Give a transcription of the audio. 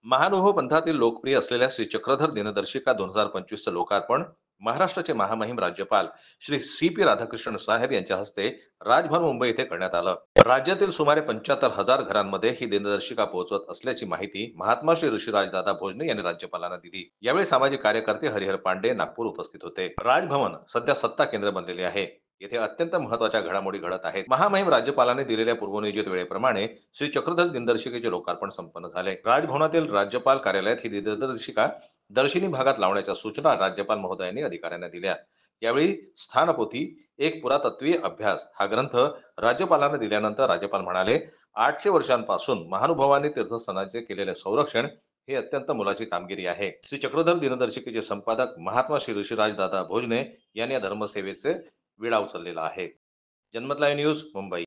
महानुभाव पंथातील लोकप्रिय असलेल्या श्री चक्रधर दिनदर्शिका 2025 चं लोकार्पण महाराष्ट्राचे महामहिम राज्यपाल श्री सी.पी. राधाकृष्णन साहेब यांच्या हस्ते राजभवन मुंबई येथे करण्यात आलं. राज्यातील सुमारे 75,000 घरांमध्ये ही दिनदर्शिका पोहोचवत असल्याची माहिती महात्मा श्री ऋषीराजदादा भोजने यांनी राज्यपालांना दिली. यावेळी सामाजिक कार्यकर्ते हरिहर पांडे नागपूर उपस्थित होते. राजभवन सध्या सत्ता केंद्र बनलेले आहे. येथे अत्यंत महत्त्वाच्या घडामोडी घडत आहेत. महामहिम राज्यपालांनी दिलेल्या पूर्वनियोजित वेळेप्रमाणे श्री चक्रधर दिनदर्शिकेचे लोकार्पण संपन्न झाले. राजभवनातील राज्यपाल कार्यालयात ही दिनदर्शिका दर्शनी भागात लावण्याच्या सूचना राज्यपाल महोदयांनी अधिकाऱ्यांना दिल्या. यावेळी स्थानपोथी एक पुरातत्वीय अभ्यास हा ग्रंथ राज्यपालांना दिल्यानंतर राज्यपाल म्हणाले, 800 वर्षांपासून महानुभावांनी तीर्थस्थानांचे केलेले संरक्षण हे अत्यंत मोलाची कामगिरी आहे. श्री चक्रधर दिनदर्शिकेचे संपादक महात्मा श्री ऋषीराजदादा भोजने यांनी या धर्मसेवेचे विडा उचललेला आहे. जन्मत लाईव्ह न्यूज, मुंबई.